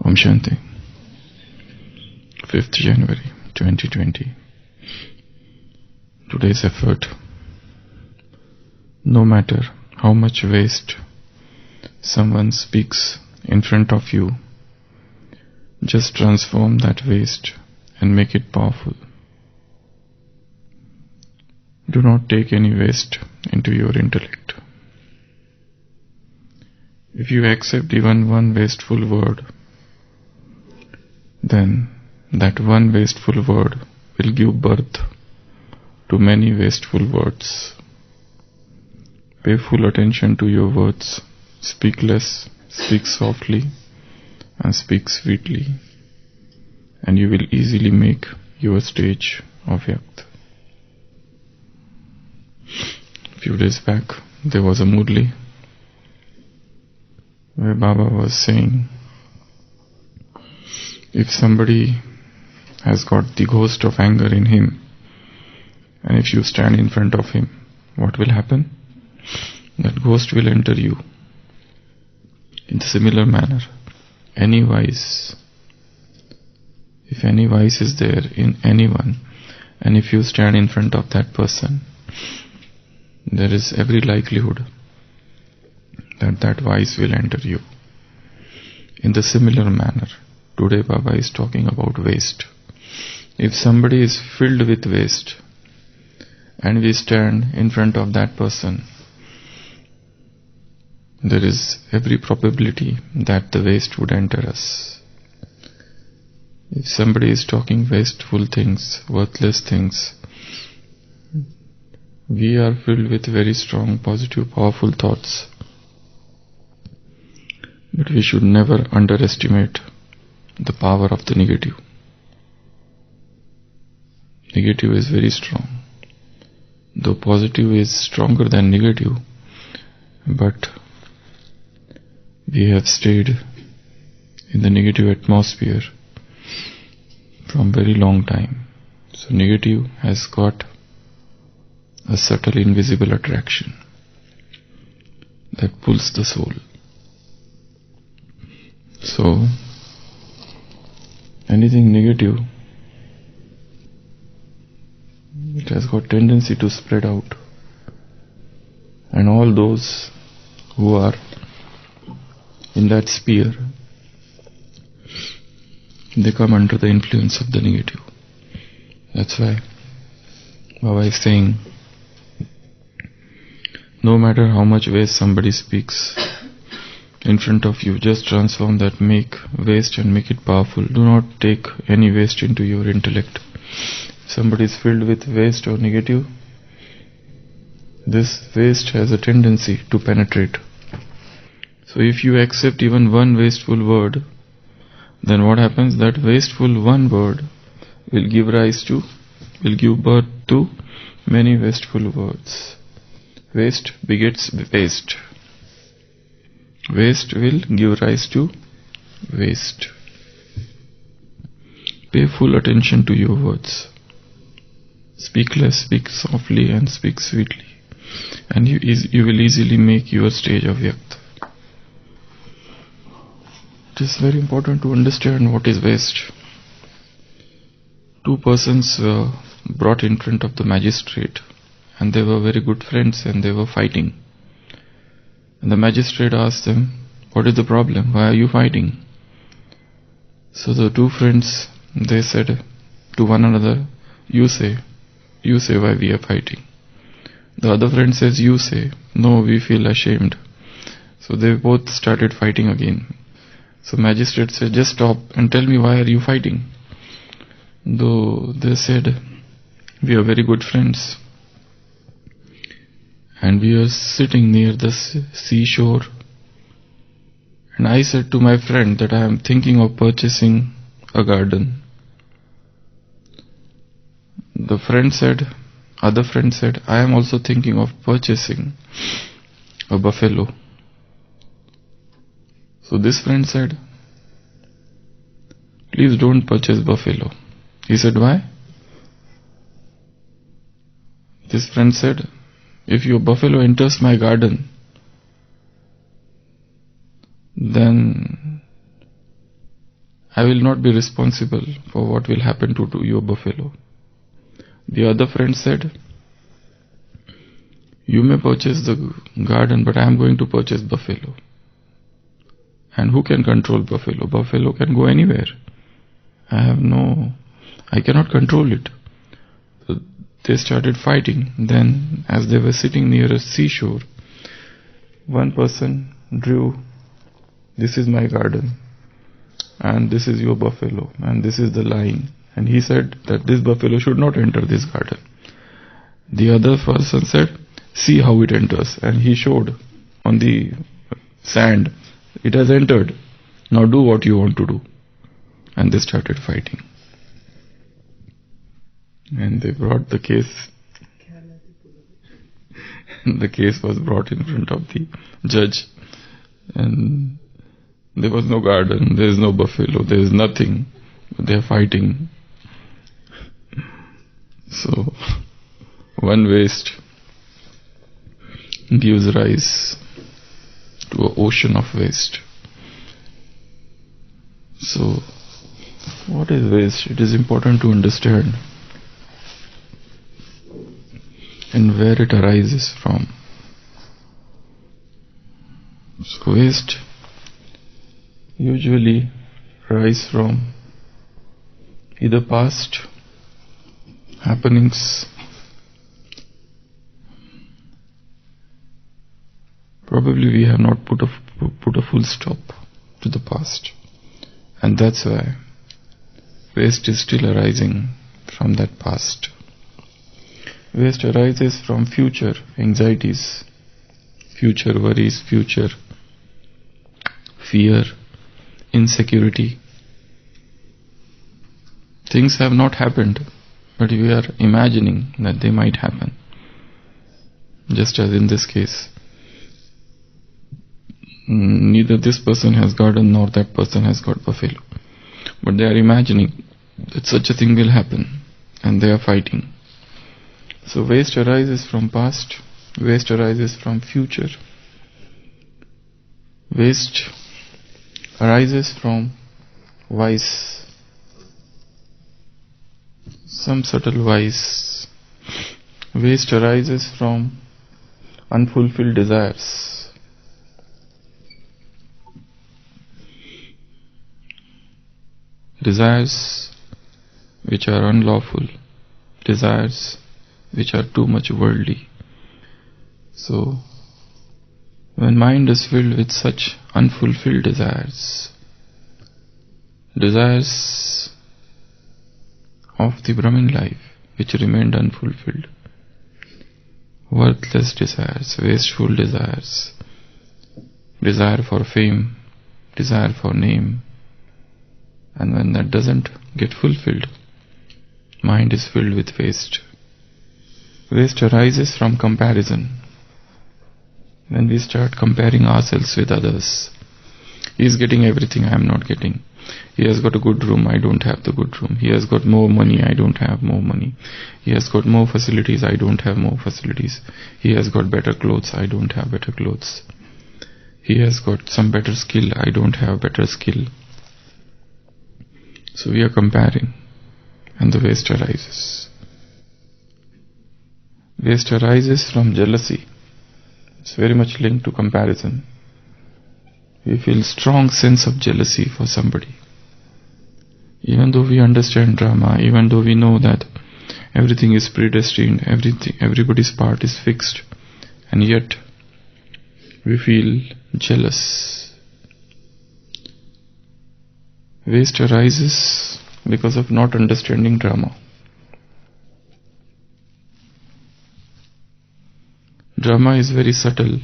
Om Shanti. 5th January 2020. Today's effort. No matter how much waste someone speaks in front of you, just transform that waste and make it powerful. Do not take any waste into your intellect. If you accept even one wasteful word, then that one wasteful word will give birth to many wasteful words. Pay full attention to your words. Speak less, speak softly, and speak sweetly, and you will easily make your stage Avyakt. A few days back, there was a Murli where Baba was saying, if somebody has got the ghost of anger in him, and if you stand in front of him, what will happen? That ghost will enter you. In the similar manner, any vice, if any vice is there in anyone, and if you stand in front of that person, there is every likelihood that that vice will enter you. In the similar manner, today Baba is talking about waste. If somebody is filled with waste, and we stand in front of that person, there is every probability that the waste would enter us. If somebody is talking wasteful things, worthless things, we are filled with very strong, positive, powerful thoughts. But we should never underestimate the power of the negative. Negative is very strong. Though positive is stronger than negative, but we have stayed in the negative atmosphere from very long time. So negative has got a subtle invisible attraction that pulls the soul. So anything negative, it has got tendency to spread out, and all those who are in that sphere, they come under the influence of the negative. That's why Baba is saying, no matter how much waste somebody speaks in front of you, just transform that waste and make it powerful. Do not take any waste into your intellect. If somebody is filled with waste or negative, this waste has a tendency to penetrate. So if you accept even one wasteful word, then what happens? That wasteful one word will give birth to many wasteful words. Waste begets waste. Waste will give rise to waste. Pay full attention to your words. Speak less, speak softly, and speak sweetly, and you will easily make your stage Avyakt. It is very important to understand what is waste. Two persons were brought in front of the magistrate, and they were very good friends, and they were fighting. And the magistrate asked them, what is the problem? Why are you fighting? So the two friends, they said to one another, you say why we are fighting. The other friend says, you say. No, we feel ashamed. So they both started fighting again. So magistrate said, just stop and tell me, why are you fighting? Though they said, we are very good friends, and we are sitting near the seashore, and I said to my friend that I am thinking of purchasing a garden. The other friend said, I am also thinking of purchasing a buffalo. So this friend said, please don't purchase buffalo. He said, why? This friend said, if your buffalo enters my garden, then I will not be responsible for what will happen to your buffalo. The other friend said, you may purchase the garden, but I am going to purchase buffalo. And who can control buffalo? Buffalo can go anywhere. I cannot control it. So they started fighting. Then, as they were sitting near a seashore, one person drew, this is my garden, and this is your buffalo, and this is the line. And he said that this buffalo should not enter this garden. The other person said, see how it enters. And he showed on the sand, it has entered. Now do what you want to do. And they started fighting. And they brought the case. The case was brought in front of the judge. And there was no garden, there is no buffalo, there is nothing. They are fighting. So, one waste gives rise to an ocean of waste. So, what is waste? It is important to understand and where it arises from. So, waste usually arises from either past happenings, probably we have not put a full stop to the past, and that's why waste is still arising from that past. Waste arises from future anxieties, future worries, future fear, insecurity. Things have not happened, but we are imagining that they might happen. Just as in this case, neither this person has garden nor that person has got buffalo. But they are imagining that such a thing will happen, and they are fighting. So waste arises from past, waste arises from future. Waste arises from vice, some subtle vice. Waste arises from unfulfilled desires. Desires which are unlawful, desires which are too much worldly. So, when mind is filled with such unfulfilled desires, desires of the Brahmin life which remained unfulfilled, worthless desires, wasteful desires, desire for fame, desire for name, and when that doesn't get fulfilled, mind is filled with waste. Waste arises from comparison. When we start comparing ourselves with others, he is getting everything I am not getting. He has got a good room, I don't have the good room. He has got more money, I don't have more money. He has got more facilities, I don't have more facilities. He has got better clothes, I don't have better clothes. He has got some better skill, I don't have better skill. So we are comparing, and the waste arises. Waste arises from jealousy. It's very much linked to comparison. We feel strong sense of jealousy for somebody. Even though we understand drama, even though we know that everything is predestined, everybody's part is fixed, and yet we feel jealous. Waste arises because of not understanding drama. Drama is very subtle,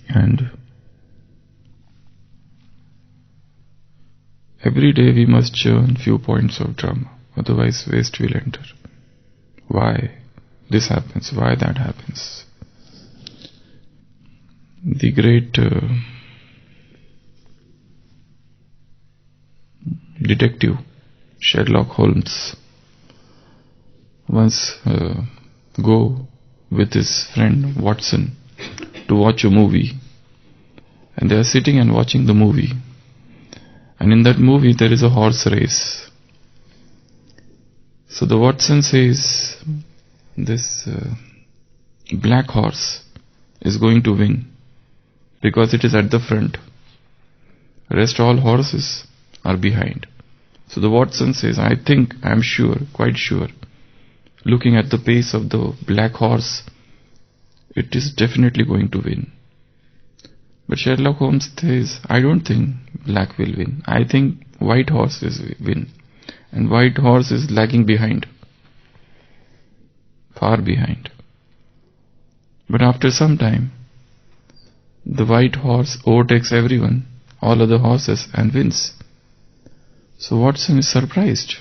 and every day we must churn few points of drama, otherwise waste will enter. Why this happens, why that happens. The great detective Sherlock Holmes once go with his friend Watson to watch a movie, and they are sitting and watching the movie, And in that movie there is a horse race. So the Watson says this black horse is going to win because it is at the front. Rest all horses are behind. So the Watson says, I think, I am sure, quite sure, looking at the pace of the black horse, it is definitely going to win. But Sherlock Holmes says, I don't think black will win. I think white horse will win. And white horse is lagging behind. Far behind. But after some time, the white horse overtakes everyone, all other horses, and wins. So Watson is surprised.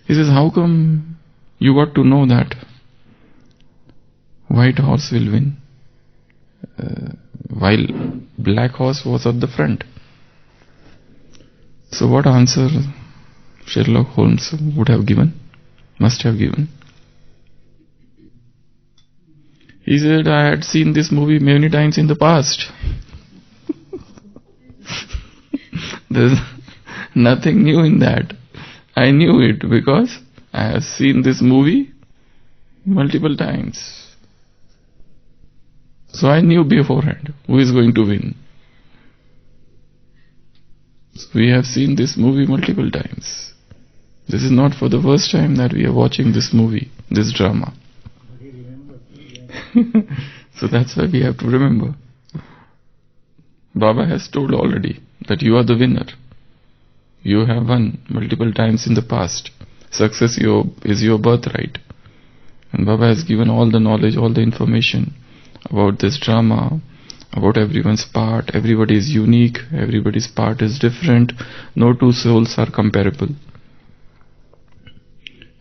He says, how come you got to know that white horse will win while black horse was at the front? So what answer Sherlock Holmes would have given, must have given? He said, I had seen this movie many times in the past. There's nothing new in that. I knew it because I have seen this movie multiple times. So I knew beforehand who is going to win. So we have seen this movie multiple times. This is not for the first time that we are watching this movie, this drama. So that's why we have to remember. Baba has told already that you are the winner. You have won multiple times in the past. Success is your birthright. And Baba has given all the knowledge, all the information about this drama, about everyone's part. Everybody is unique. Everybody's part is different. No two souls are comparable.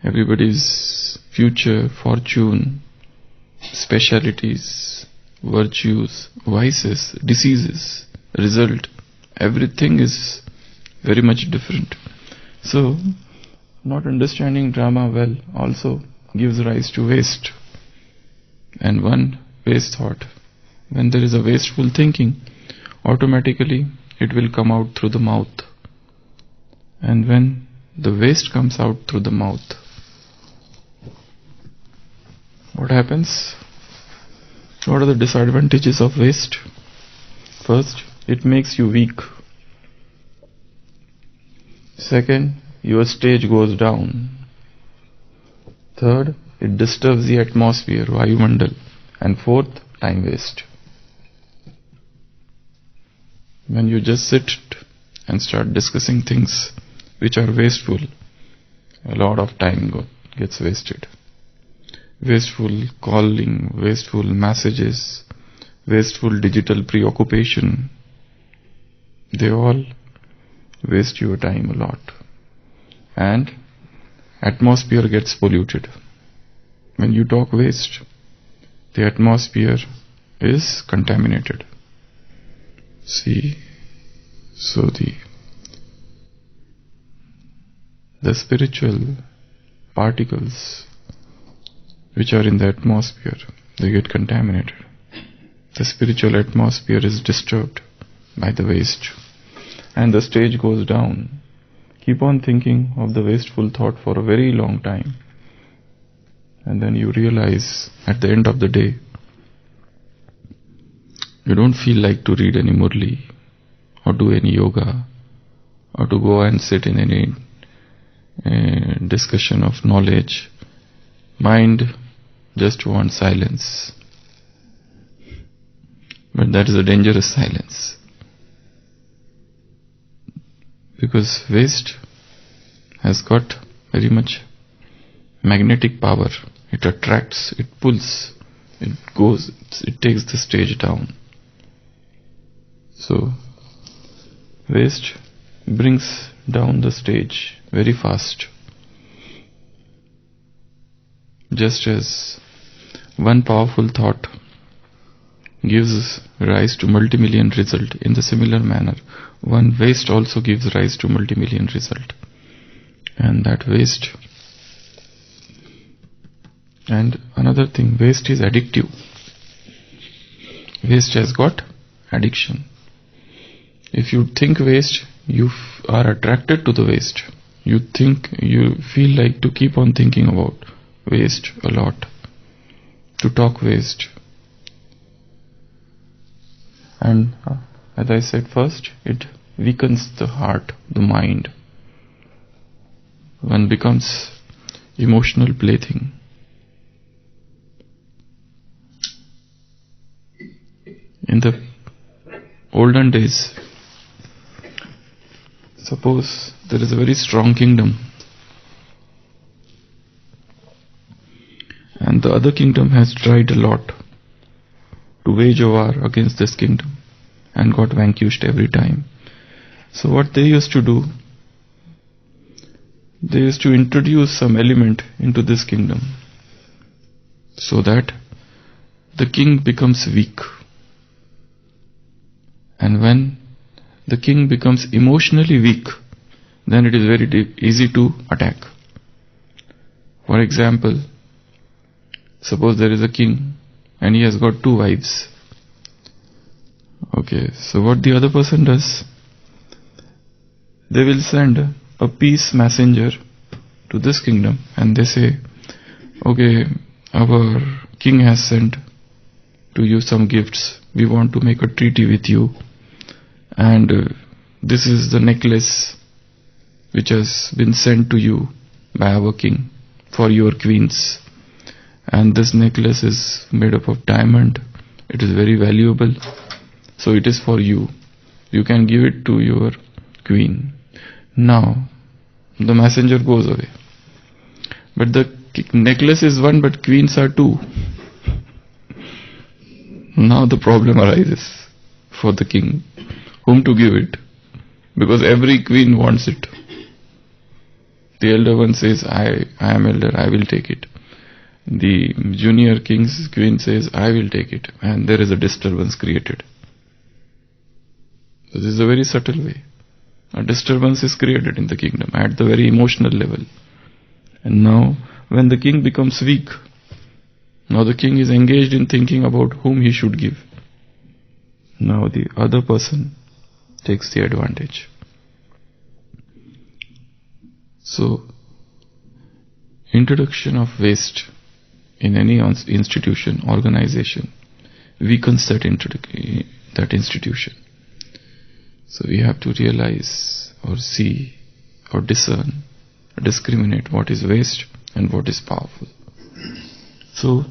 Everybody's future, fortune, specialities, virtues, vices, diseases, result, everything is very much different. So, not understanding drama well also gives rise to waste. And one waste thought, when there is a wasteful thinking, automatically it will come out through the mouth. And when the waste comes out through the mouth, what happens? What are the disadvantages of waste? First, it makes you weak. Second, your stage goes down. Third, it disturbs the atmosphere, Vayumandal. And fourth, time waste. When you just sit and start discussing things which are wasteful, a lot of time gets wasted. Wasteful calling, wasteful messages, wasteful digital preoccupation, they all waste your time a lot. And atmosphere gets polluted. When you talk waste, the atmosphere is contaminated. See, so the spiritual particles which are in the atmosphere, they get contaminated. The spiritual atmosphere is disturbed by the waste. And the stage goes down. Keep on thinking of the wasteful thought for a very long time. And then you realize at the end of the day, you don't feel like to read any murli, or do any yoga, or to go and sit in any discussion of knowledge. Mind just wants silence. But that is a dangerous silence. Because waste has got very much magnetic power. It attracts, it pulls, it goes, it takes the stage down. So, waste brings down the stage very fast. Just as one powerful thought gives rise to multi-million result, in the similar manner, one waste also gives rise to multi-million result. And that waste. And another thing, waste is addictive. Waste has got addiction. If you think waste, you are attracted to the waste. You feel like to keep on thinking about waste a lot, to talk waste. And as I said first, it weakens the heart, the mind. One becomes emotional plaything. In the olden days, suppose there is a very strong kingdom and the other kingdom has tried a lot to wage a war against this kingdom and got vanquished every time. So what they used to do, they used to introduce some element into this kingdom so that the king becomes weak. And when the king becomes emotionally weak, then it is very easy to attack. For example, suppose there is a king and he has got 2 wives. Okay, so what the other person does, they will send a peace messenger to this kingdom and they say, okay, our king has sent to you some gifts. We want to make a treaty with you. And this is the necklace which has been sent to you by our king for your queens. And this necklace is made up of diamond. It is very valuable. So it is for you. You can give it to your queen. Now, the messenger goes away. But the necklace is 1, but queens are 2. Now the problem arises for the king. Whom to give it? Because every queen wants it. The elder one says, I am elder, I will take it. The junior king's queen says, I will take it. And there is a disturbance created. So this is a very subtle way. A disturbance is created in the kingdom at the very emotional level. And now, when the king becomes weak, now the king is engaged in thinking about whom he should give. Now the other person takes the advantage. So, introduction of waste in any institution, organization, weakens that institution. So we have to realize or see or discern, or discriminate what is waste and what is powerful. So,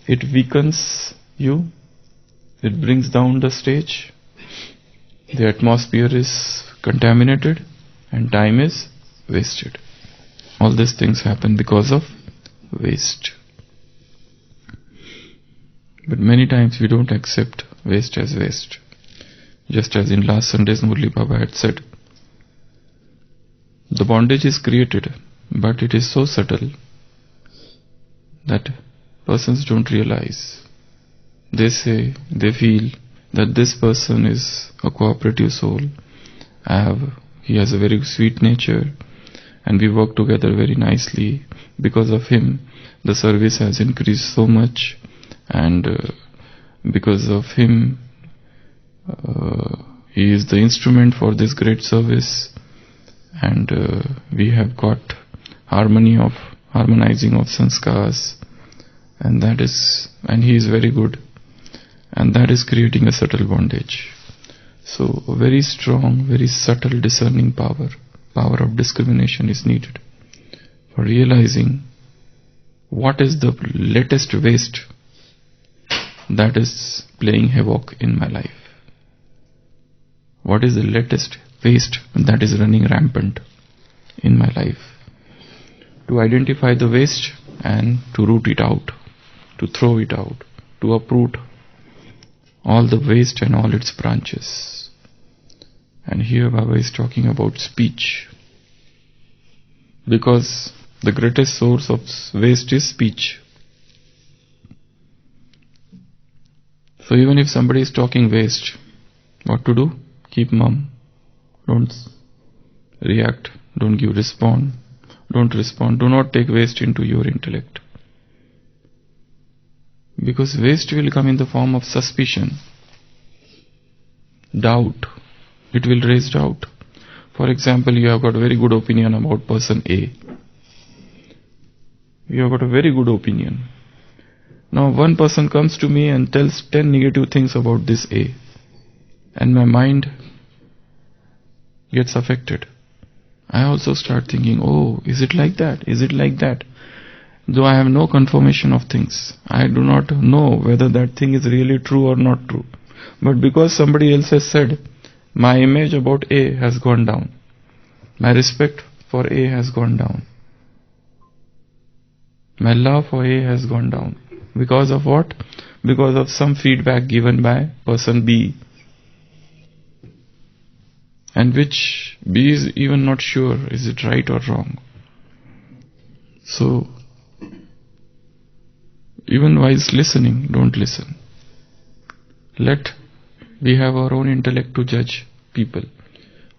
it weakens you, it brings down the stage, the atmosphere is contaminated and time is wasted. All these things happen because of waste. But many times we don't accept waste as waste. Just as in last Sunday's Murli Baba had said, the bondage is created, but it is so subtle that persons don't realize. They say, they feel that this person is a cooperative soul. He has a very sweet nature and we work together very nicely. Because of him, the service has increased so much, and because of him, he is the instrument for this great service, and we have got harmonizing of sanskars, and he is very good, and that is creating a subtle bondage. So a very strong, very subtle discerning power of discrimination is needed for realizing what is the latest waste that is playing havoc in my life. What is the latest waste that is running rampant in my life? To identify the waste and to root it out, to throw it out, to uproot all the waste and all its branches. And here Baba is talking about speech. Because the greatest source of waste is speech. So even if somebody is talking waste, what to do? Keep mum. Don't react. Don't respond. Don't respond. Do not take waste into your intellect. Because waste will come in the form of suspicion, doubt. It will raise doubt. For example, you have got a very good opinion about person A. You have got a very good opinion. Now one person comes to me and tells 10 negative things about this A. And my mind gets affected. I also start thinking, oh, is it like that? Is it like that? Though I have no confirmation of things. I do not know whether that thing is really true or not true. But because somebody else has said, my image about A has gone down. My respect for A has gone down. My love for A has gone down. Because of what? Because of some feedback given by person B. And which B is even not sure, is it right or wrong. So, even whilst listening, don't listen. We have our own intellect to judge people.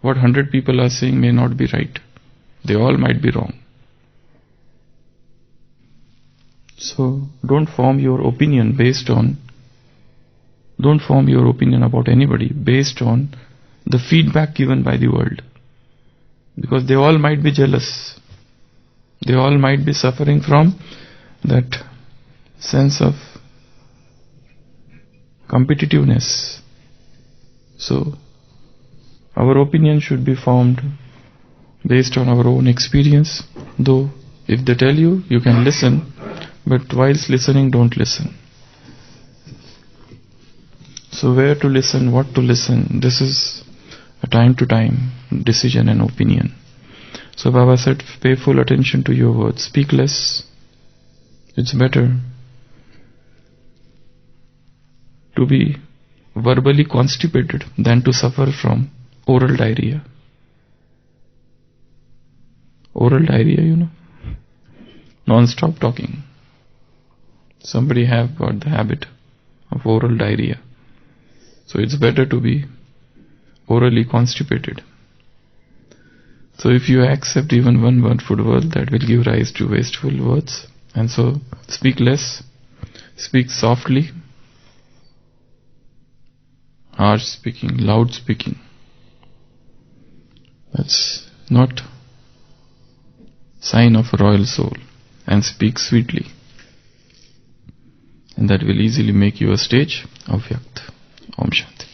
What 100 people are saying may not be right. They all might be wrong. So, don't form your opinion about anybody based on the feedback given by the world. Because they all might be jealous. They all might be suffering from that sense of competitiveness. So, our opinion should be formed based on our own experience. Though, if they tell you, you can listen, but whilst listening, don't listen. So, where to listen, what to listen, this is a time-to-time decision and opinion. So, Baba said, pay full attention to your words. Speak less. It's better to be verbally constipated than to suffer from oral diarrhea. Oral diarrhea, non-stop talking. Somebody have got the habit of oral diarrhea. So it's better to be orally constipated. So if you accept even one wordful word, that will give rise to wasteful words. And so speak less, speak softly, harsh speaking, loud speaking. That's not sign of a royal soul. And speak sweetly. And that will easily make you a stage of Avyakt. Om Shanti.